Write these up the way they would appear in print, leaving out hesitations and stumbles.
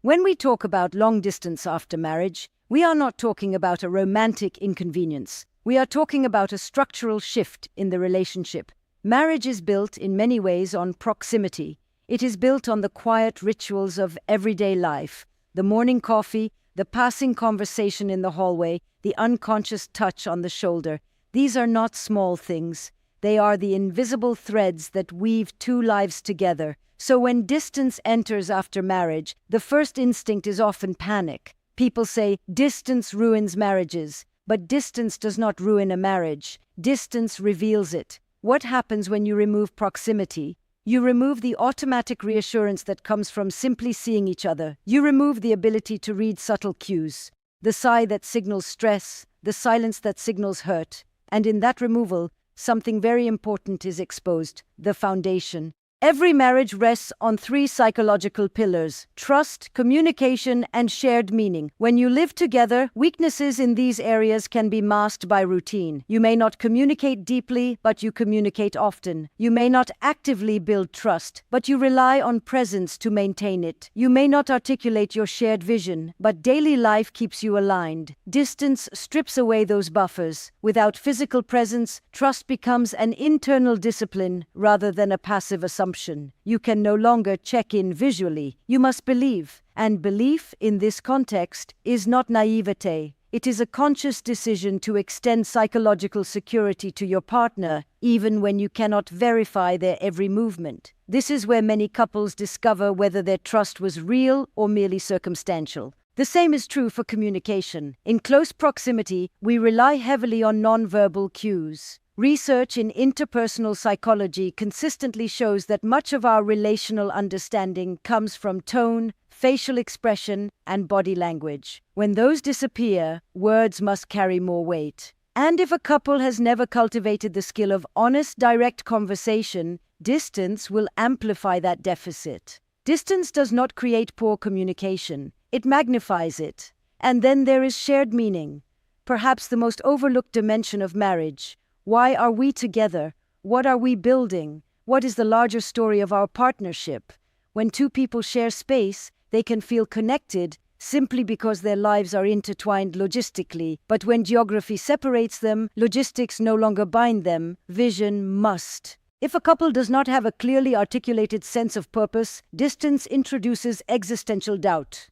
When we talk about long distance after marriage, we are not talking about a romantic inconvenience. We are talking about a structural shift in the relationship. Marriage is built in many ways on proximity. It is built on the quiet rituals of everyday life, the morning coffee, the passing conversation in the hallway, the unconscious touch on the shoulder. These are not small things. They are the invisible threads that weave two lives together. So when distance enters after marriage, the first instinct is often panic. People say, distance ruins marriages. But distance does not ruin a marriage. Distance reveals it. What happens when you remove proximity? You remove the automatic reassurance that comes from simply seeing each other. You remove the ability to read subtle cues. The sigh that signals stress, the silence that signals hurt. And in that removal, something very important is exposed: the foundation. Every marriage rests on three psychological pillars: trust, communication, and shared meaning. When you live together, weaknesses in these areas can be masked by routine. You may not communicate deeply, but you communicate often. You may not actively build trust, but you rely on presence to maintain it. You may not articulate your shared vision, but daily life keeps you aligned. Distance strips away those buffers. Without physical presence, trust becomes an internal discipline rather than a passive assumption. You can no longer check in visually. You must believe. And belief in this context is not naivete. It is a conscious decision to extend psychological security to your partner, even when you cannot verify their every movement. This is where many couples discover whether their trust was real or merely circumstantial. The same is true for communication. In close proximity, we rely heavily on nonverbal cues. Research in interpersonal psychology consistently shows that much of our relational understanding comes from tone, facial expression, and body language. When those disappear, words must carry more weight. And if a couple has never cultivated the skill of honest, direct conversation, distance will amplify that deficit. Distance does not create poor communication. It magnifies it. And then there is shared meaning, perhaps the most overlooked dimension of marriage. Why are we together? What are we building? What is the larger story of our partnership? When two people share space, they can feel connected simply because their lives are intertwined logistically. But when geography separates them, logistics no longer bind them. Vision must. If a couple does not have a clearly articulated sense of purpose, distance introduces existential doubt.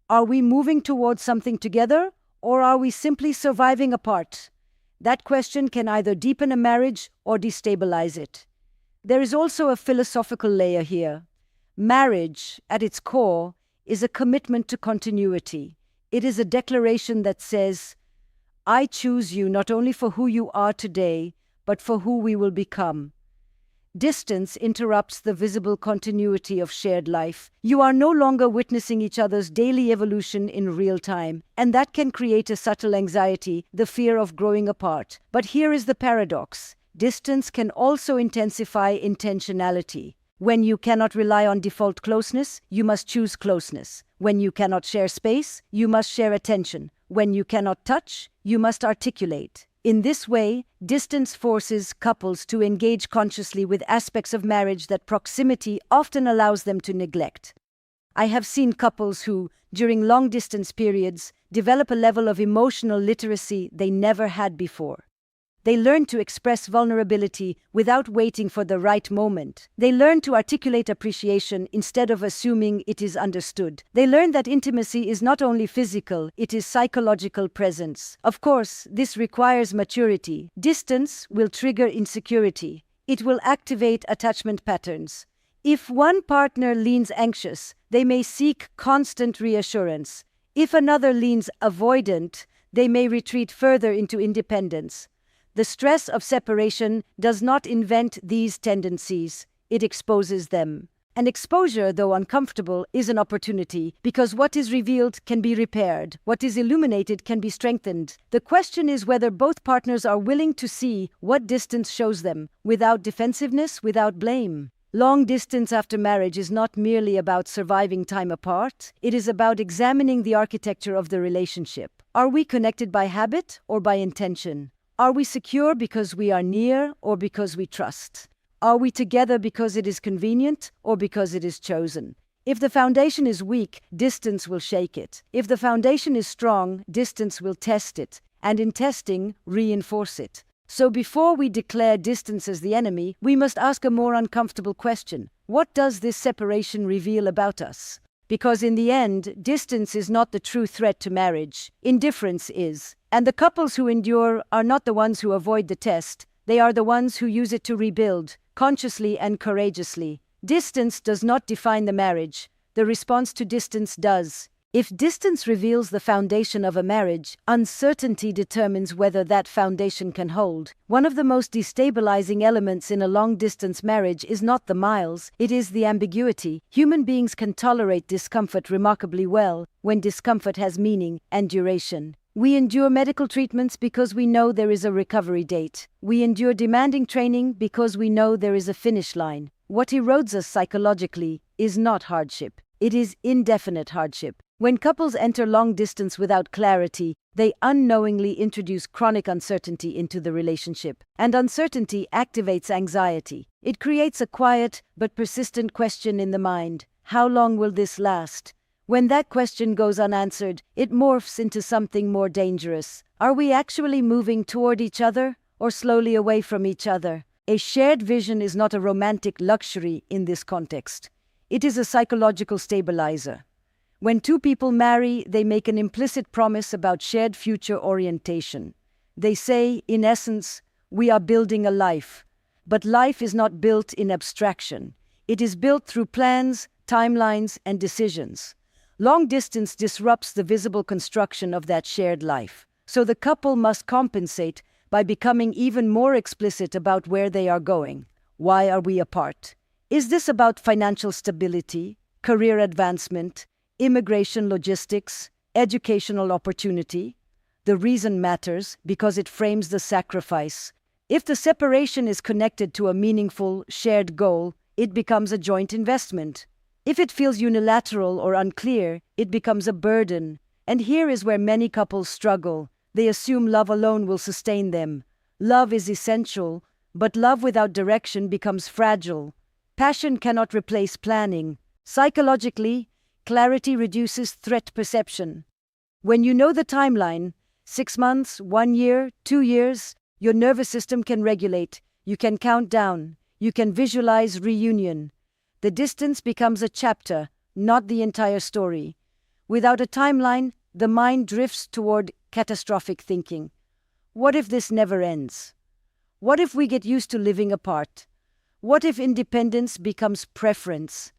Are we moving towards something together, or are we simply surviving apart? That question can either deepen a marriage or destabilize it. There is also a philosophical layer here. Marriage, at its core, is a commitment to continuity. It is a declaration that says, I choose you not only for who you are today, but for who we will become. Distance interrupts the visible continuity of shared life. You are no longer witnessing each other's daily evolution in real time, and that can create a subtle anxiety, the fear of growing apart. But here is the paradox. Distance can also intensify intentionality. When you cannot rely on default closeness, you must choose closeness. When you cannot share space, you must share attention. When you cannot touch, you must articulate. In this way, distance forces couples to engage consciously with aspects of marriage that proximity often allows them to neglect. I have seen couples who, during long-distance periods, develop a level of emotional literacy they never had before. They learn to express vulnerability without waiting for the right moment. They learn to articulate appreciation instead of assuming it is understood. They learn that intimacy is not only physical, it is psychological presence. Of course, this requires maturity. Distance will trigger insecurity. It will activate attachment patterns. If one partner leans anxious, they may seek constant reassurance. If another leans avoidant, they may retreat further into independence. The stress of separation does not invent these tendencies, it exposes them. And exposure, though uncomfortable, is an opportunity, because what is revealed can be repaired, what is illuminated can be strengthened. The question is whether both partners are willing to see what distance shows them, without defensiveness, without blame. Long distance after marriage is not merely about surviving time apart, it is about examining the architecture of the relationship. Are we connected by habit or by intention? Are we secure because we are near or because we trust? Are we together because it is convenient or because it is chosen? If the foundation is weak, distance will shake it. If the foundation is strong, distance will test it, and in testing, reinforce it. So before we declare distance as the enemy, we must ask a more uncomfortable question. What does this separation reveal about us? Because in the end, distance is not the true threat to marriage. Indifference is. And the couples who endure are not the ones who avoid the test. They are the ones who use it to rebuild, consciously and courageously. Distance does not define the marriage. The response to distance does. If distance reveals the foundation of a marriage, uncertainty determines whether that foundation can hold. One of the most destabilizing elements in a long-distance marriage is not the miles, it is the ambiguity. Human beings can tolerate discomfort remarkably well when discomfort has meaning and duration. We endure medical treatments because we know there is a recovery date. We endure demanding training because we know there is a finish line. What erodes us psychologically is not hardship. It is indefinite hardship. When couples enter long distance without clarity, they unknowingly introduce chronic uncertainty into the relationship. And uncertainty activates anxiety. It creates a quiet but persistent question in the mind. How long will this last? When that question goes unanswered, it morphs into something more dangerous. Are we actually moving toward each other or slowly away from each other? A shared vision is not a romantic luxury in this context. It is a psychological stabilizer. When two people marry, they make an implicit promise about shared future orientation. They say, in essence, we are building a life. But life is not built in abstraction. It is built through plans, timelines, and decisions. Long distance disrupts the visible construction of that shared life. So the couple must compensate by becoming even more explicit about where they are going. Why are we apart? Is this about financial stability, career advancement, immigration logistics, educational opportunity? The reason matters because it frames the sacrifice. If the separation is connected to a meaningful, shared goal, it becomes a joint investment. If it feels unilateral or unclear, it becomes a burden. And here is where many couples struggle. They assume love alone will sustain them. Love is essential, but love without direction becomes fragile. Passion cannot replace planning. Psychologically, clarity reduces threat perception. When you know the timeline, 6 months, 1 year, 2 years, your nervous system can regulate. You can count down. You can visualize reunion. The distance becomes a chapter, not the entire story. Without a timeline, the mind drifts toward catastrophic thinking. What if this never ends? What if we get used to living apart? What if independence becomes preference?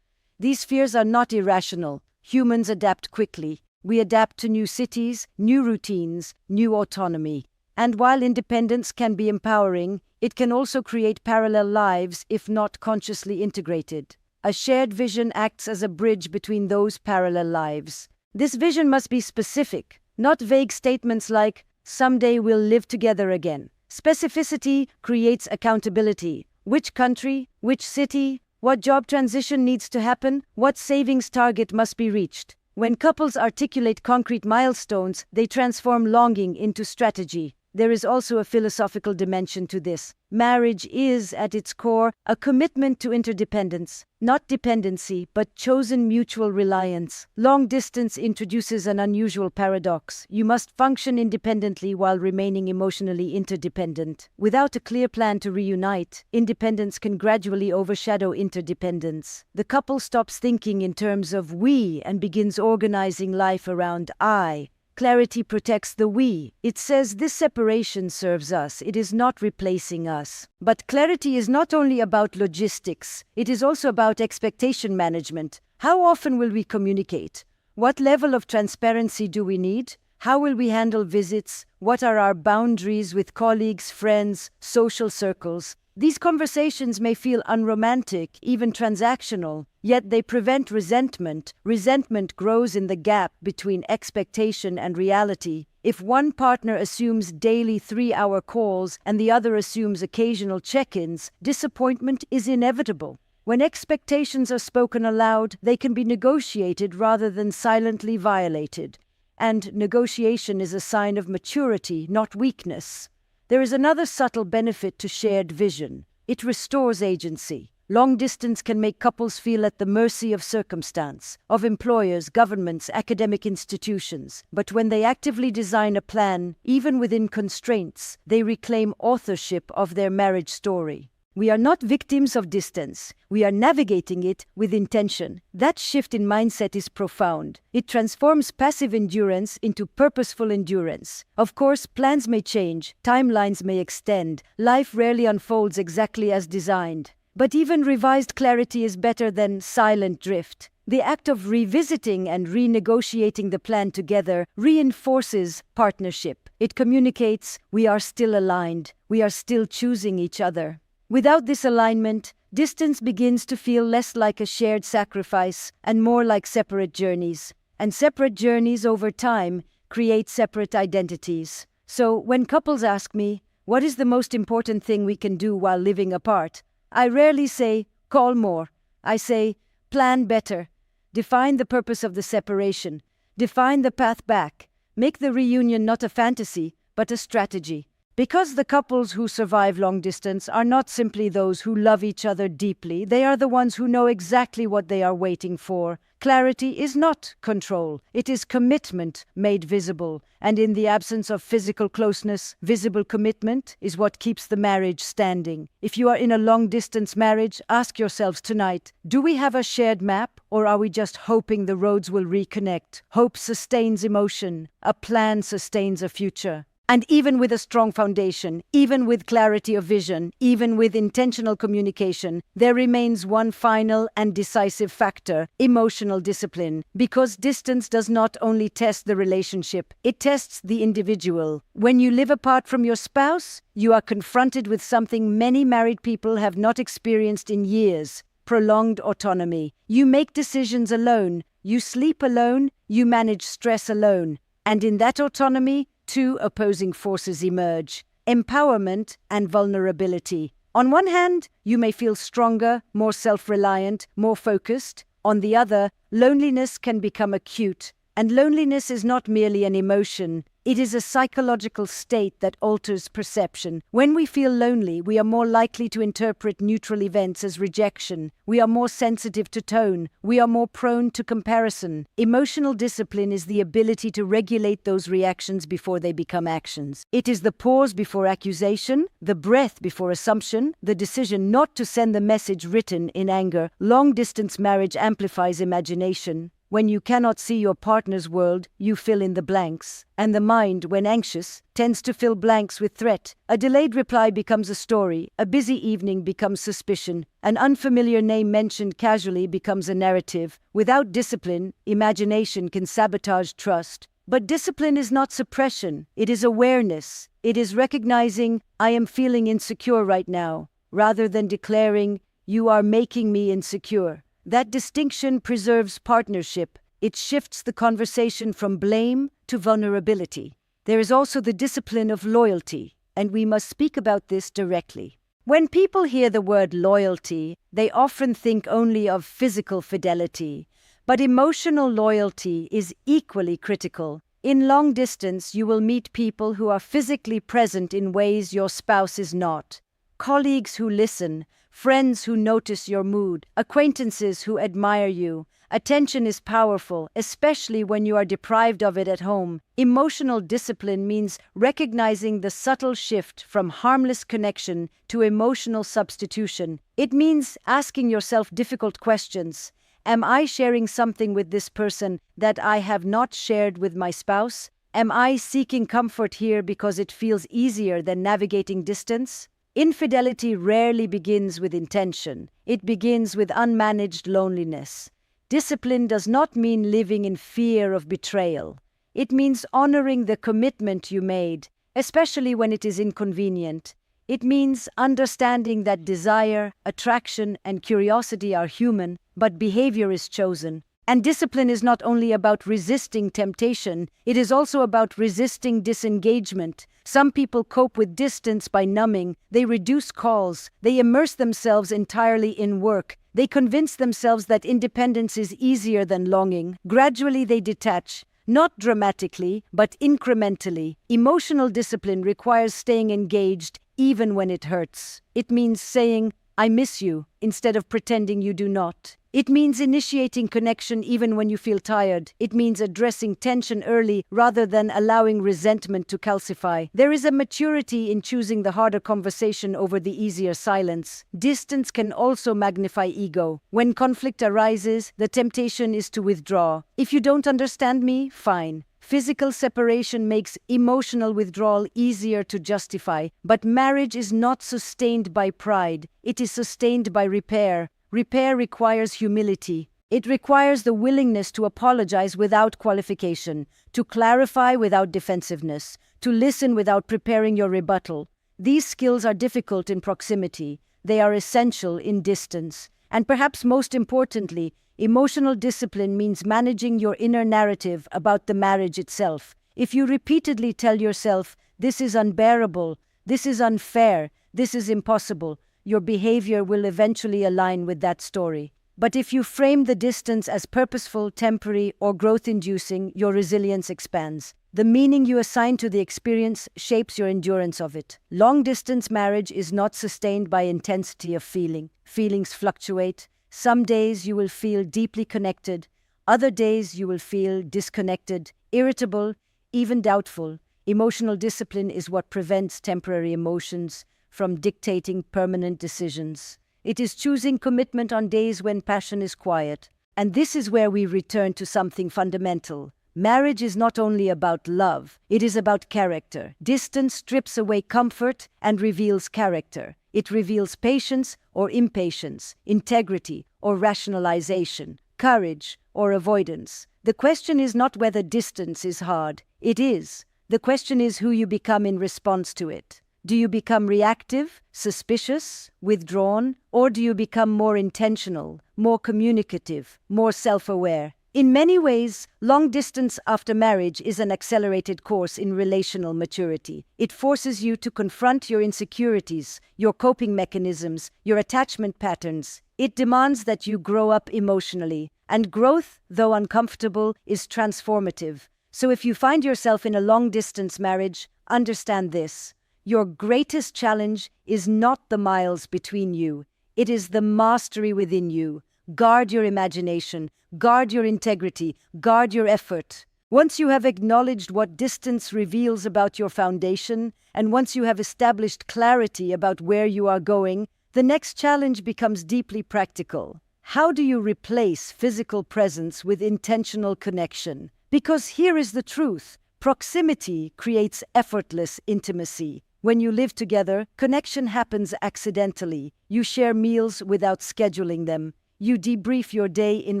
These fears are not irrational. Humans adapt quickly. We adapt to new cities, new routines, new autonomy. And while independence can be empowering, it can also create parallel lives if not consciously integrated. A shared vision acts as a bridge between those parallel lives. This vision must be specific, not vague statements like, someday we'll live together again. Specificity creates accountability. Which country? Which city? What job transition needs to happen? What savings target must be reached? When couples articulate concrete milestones, they transform longing into strategy. There is also a philosophical dimension to this. Marriage is, at its core, a commitment to interdependence, not dependency, but chosen mutual reliance. Long distance introduces an unusual paradox. You must function independently while remaining emotionally interdependent. Without a clear plan to reunite, independence can gradually overshadow interdependence. The couple stops thinking in terms of we and begins organizing life around I. Clarity protects the we. It says this separation serves us, it is not replacing us. But clarity is not only about logistics, it is also about expectation management. How often will we communicate? What level of transparency do we need? How will we handle visits? What are our boundaries with colleagues, friends, social circles? These conversations may feel unromantic, even transactional, yet they prevent resentment. Resentment grows in the gap between expectation and reality. If one partner assumes daily 3-hour calls and the other assumes occasional check-ins, disappointment is inevitable. When expectations are spoken aloud, they can be negotiated rather than silently violated. And negotiation is a sign of maturity, not weakness. There is another subtle benefit to shared vision. It restores agency. Long distance can make couples feel at the mercy of circumstance, of employers, governments, academic institutions. But when they actively design a plan, even within constraints, they reclaim authorship of their marriage story. We are not victims of distance. We are navigating it with intention. That shift in mindset is profound. It transforms passive endurance into purposeful endurance. Of course, plans may change, timelines may extend, life rarely unfolds exactly as designed. But even revised clarity is better than silent drift. The act of revisiting and renegotiating the plan together reinforces partnership. It communicates, we are still aligned, we are still choosing each other. Without this alignment, distance begins to feel less like a shared sacrifice and more like separate journeys. And separate journeys over time create separate identities. So when couples ask me, what is the most important thing we can do while living apart? I rarely say, call more. I say, plan better. Define the purpose of the separation. Define the path back. Make the reunion not a fantasy, but a strategy. Because the couples who survive long distance are not simply those who love each other deeply, they are the ones who know exactly what they are waiting for. Clarity is not control, it is commitment made visible. And in the absence of physical closeness, visible commitment is what keeps the marriage standing. If you are in a long-distance marriage, ask yourselves tonight, do we have a shared map, or are we just hoping the roads will reconnect? Hope sustains emotion, a plan sustains a future. And even with a strong foundation, even with clarity of vision, even with intentional communication, there remains one final and decisive factor: emotional discipline. Because distance does not only test the relationship, it tests the individual. When you live apart from your spouse, you are confronted with something many married people have not experienced in years: prolonged autonomy. You make decisions alone, you sleep alone, you manage stress alone. And in that autonomy, two opposing forces emerge: empowerment and vulnerability. On one hand, you may feel stronger, more self-reliant, more focused. On the other, loneliness can become acute. And loneliness is not merely an emotion, it is a psychological state that alters perception. When we feel lonely, we are more likely to interpret neutral events as rejection. We are more sensitive to tone. We are more prone to comparison. Emotional discipline is the ability to regulate those reactions before they become actions. It is the pause before accusation, the breath before assumption, the decision not to send the message written in anger. Long-distance marriage amplifies imagination. When you cannot see your partner's world, you fill in the blanks. And the mind, when anxious, tends to fill blanks with threat. A delayed reply becomes a story. A busy evening becomes suspicion. An unfamiliar name mentioned casually becomes a narrative. Without discipline, imagination can sabotage trust. But discipline is not suppression. It is awareness. It is recognizing, I am feeling insecure right now, rather than declaring, you are making me insecure. That distinction preserves partnership. It shifts the conversation from blame to vulnerability. There is also the discipline of loyalty, and we must speak about this directly. When people hear the word loyalty, they often think only of physical fidelity, but emotional loyalty is equally critical. In long distance, you will meet people who are physically present in ways your spouse is not. Colleagues who listen, friends who notice your mood, acquaintances who admire you. Attention is powerful, especially when you are deprived of it at home. Emotional discipline means recognizing the subtle shift from harmless connection to emotional substitution. It means asking yourself difficult questions. Am I sharing something with this person that I have not shared with my spouse? Am I seeking comfort here because it feels easier than navigating distance? Infidelity rarely begins with intention. It begins with unmanaged loneliness. Discipline does not mean living in fear of betrayal. It means honoring the commitment you made, especially when it is inconvenient. It means understanding that desire, attraction, and curiosity are human, but behavior is chosen. And discipline is not only about resisting temptation, it is also about resisting disengagement. Some people cope with distance by numbing. They reduce calls. They immerse themselves entirely in work. They convince themselves that independence is easier than longing. Gradually they detach, not dramatically, but incrementally. Emotional discipline requires staying engaged even when it hurts. It means saying, "I miss you," instead of pretending you do not. It means initiating connection even when you feel tired. It means addressing tension early rather than allowing resentment to calcify. There is a maturity in choosing the harder conversation over the easier silence. Distance can also magnify ego. When conflict arises, the temptation is to withdraw. "If you don't understand me, fine." Physical separation makes emotional withdrawal easier to justify, but marriage is not sustained by pride. It is sustained by repair. Repair requires humility. It requires the willingness to apologize without qualification, to clarify without defensiveness, to listen without preparing your rebuttal. These skills are difficult in proximity. They are essential in distance. And perhaps most importantly, emotional discipline means managing your inner narrative about the marriage itself. If you repeatedly tell yourself, "This is unbearable, this is unfair, this is impossible," your behavior will eventually align with that story. But if you frame the distance as purposeful, temporary, or growth-inducing, your resilience expands. The meaning you assign to the experience shapes your endurance of it. Long-distance marriage is not sustained by intensity of feeling. Feelings fluctuate. Some days you will feel deeply connected. Other days you will feel disconnected, irritable, even doubtful. Emotional discipline is what prevents temporary emotions from dictating permanent decisions. It is choosing commitment on days when passion is quiet. And this is where we return to something fundamental. Marriage is not only about love, it is about character. Distance strips away comfort and reveals character. It reveals patience or impatience, integrity or rationalization, courage or avoidance. The question is not whether distance is hard. It is. The question is who you become in response to it. Do you become reactive, suspicious, withdrawn, or do you become more intentional, more communicative, more self-aware? In many ways, long distance after marriage is an accelerated course in relational maturity. It forces you to confront your insecurities, your coping mechanisms, your attachment patterns. It demands that you grow up emotionally. And growth, though uncomfortable, is transformative. So if you find yourself in a long-distance marriage, understand this. Your greatest challenge is not the miles between you. It is the mastery within you. Guard your imagination, guard your integrity, guard your effort. Once you have acknowledged what distance reveals about your foundation, and once you have established clarity about where you are going, the next challenge becomes deeply practical. How do you replace physical presence with intentional connection? Because here is the truth. Proximity creates effortless intimacy. When you live together, connection happens accidentally. You share meals without scheduling them. You debrief your day in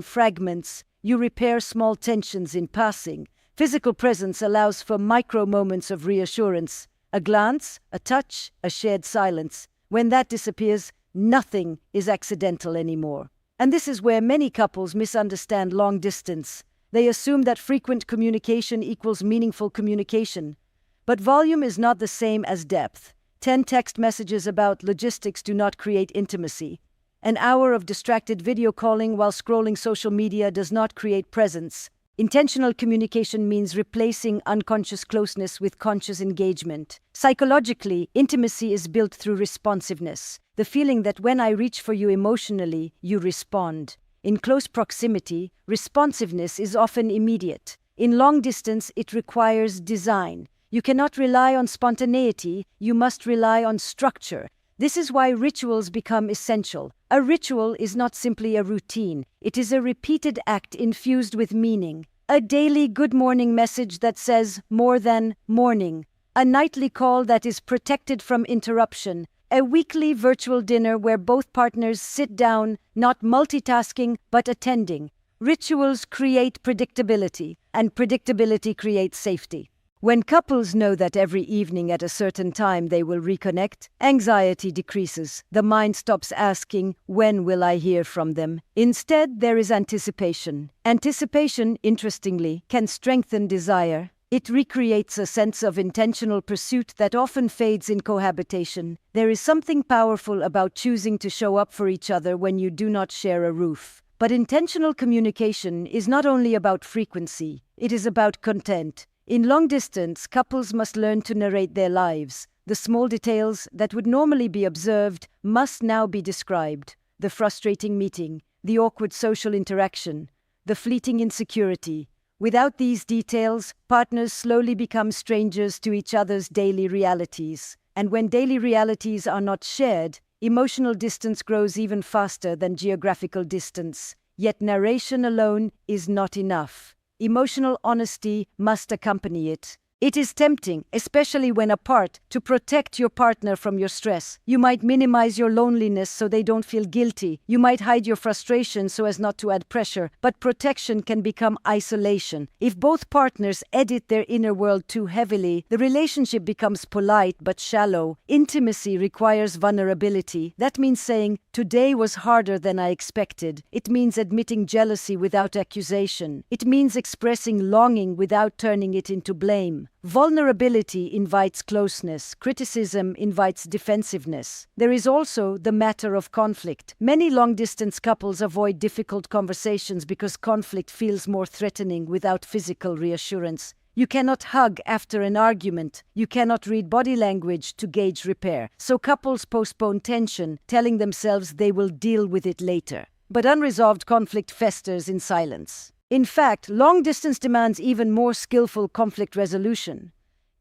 fragments. You repair small tensions in passing. Physical presence allows for micro moments of reassurance. A glance, a touch, a shared silence. When that disappears, nothing is accidental anymore. And this is where many couples misunderstand long distance. They assume that frequent communication equals meaningful communication. But volume is not the same as depth. 10 text messages about logistics do not create intimacy. An hour of distracted video calling while scrolling social media does not create presence. Intentional communication means replacing unconscious closeness with conscious engagement. Psychologically, intimacy is built through responsiveness. The feeling that when I reach for you emotionally, you respond. In close proximity, responsiveness is often immediate. In long distance, it requires design. You cannot rely on spontaneity, you must rely on structure. This is why rituals become essential. A ritual is not simply a routine, it is a repeated act infused with meaning. A daily good morning message that says more than morning. A nightly call that is protected from interruption. A weekly virtual dinner where both partners sit down, not multitasking, but attending. Rituals create predictability, and predictability creates safety. When couples know that every evening at a certain time they will reconnect, anxiety decreases. The mind stops asking, "When will I hear from them?" Instead, there is anticipation. Anticipation, interestingly, can strengthen desire. It recreates a sense of intentional pursuit that often fades in cohabitation. There is something powerful about choosing to show up for each other when you do not share a roof. But intentional communication is not only about frequency, it is about content. In long distance, couples must learn to narrate their lives, The small details that would normally be observed must now be described. The frustrating meeting, the awkward social interaction, the fleeting insecurity. Without these details, partners slowly become strangers to each other's daily realities. And when daily realities are not shared, emotional distance grows even faster than geographical distance. Yet narration alone is not enough. Emotional honesty must accompany it. It is tempting, especially when apart, to protect your partner from your stress. You might minimize your loneliness so they don't feel guilty. You might hide your frustration so as not to add pressure. But protection can become isolation. If both partners edit their inner world too heavily, the relationship becomes polite but shallow. Intimacy requires vulnerability. That means saying, "Today was harder than I expected." It means admitting jealousy without accusation. It means expressing longing without turning it into blame. Vulnerability invites closeness. Criticism invites defensiveness. There is also the matter of conflict. Many long-distance couples avoid difficult conversations because conflict feels more threatening without physical reassurance. You cannot hug after an argument. You cannot read body language to gauge repair. So couples postpone tension, telling themselves they will deal with it later. But unresolved conflict festers in silence. In fact, long-distance demands even more skillful conflict resolution.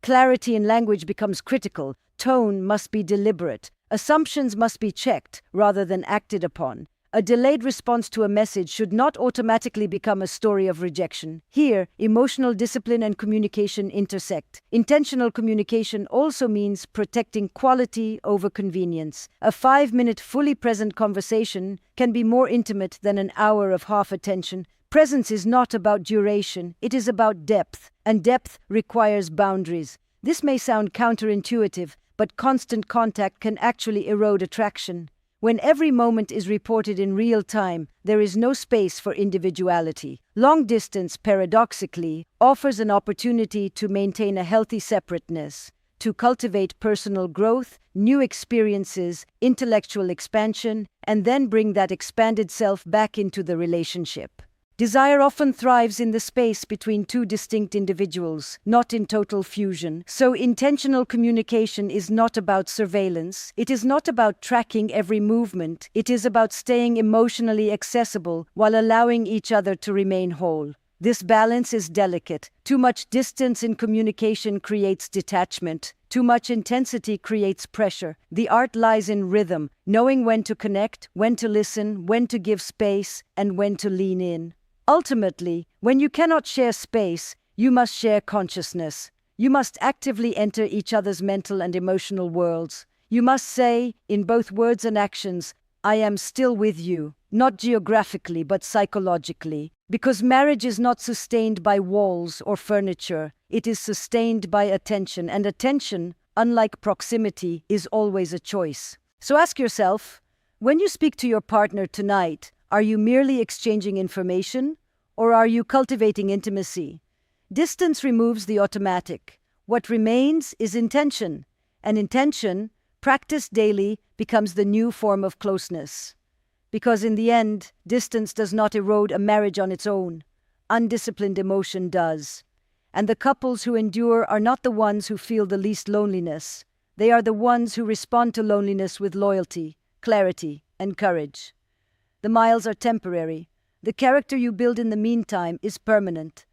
Clarity in language becomes critical. Tone must be deliberate. Assumptions must be checked rather than acted upon. A delayed response to a message should not automatically become a story of rejection. Here, emotional discipline and communication intersect. Intentional communication also means protecting quality over convenience. A 5-minute fully present conversation can be more intimate than an hour of half attention. Presence is not about duration, it is about depth, and depth requires boundaries. This may sound counterintuitive, but constant contact can actually erode attraction. When every moment is reported in real time, there is no space for individuality. Long distance, paradoxically, offers an opportunity to maintain a healthy separateness, to cultivate personal growth, new experiences, intellectual expansion, and then bring that expanded self back into the relationship. Desire often thrives in the space between two distinct individuals, not in total fusion. So intentional communication is not about surveillance. It is not about tracking every movement. It is about staying emotionally accessible while allowing each other to remain whole. This balance is delicate. Too much distance in communication creates detachment. Too much intensity creates pressure. The art lies in rhythm, knowing when to connect, when to listen, when to give space, and when to lean in. Ultimately, when you cannot share space, you must share consciousness. You must actively enter each other's mental and emotional worlds. You must say, in both words and actions, "I am still with you," not geographically but psychologically. Because marriage is not sustained by walls or furniture, it is sustained by attention, and attention, unlike proximity, is always a choice. So ask yourself, when you speak to your partner tonight, are you merely exchanging information, or are you cultivating intimacy? Distance removes the automatic. What remains is intention, and intention, practiced daily, becomes the new form of closeness. Because in the end, distance does not erode a marriage on its own. Undisciplined emotion does. And the couples who endure are not the ones who feel the least loneliness. They are the ones who respond to loneliness with loyalty, clarity, and courage. The miles are temporary. The character you build in the meantime is permanent.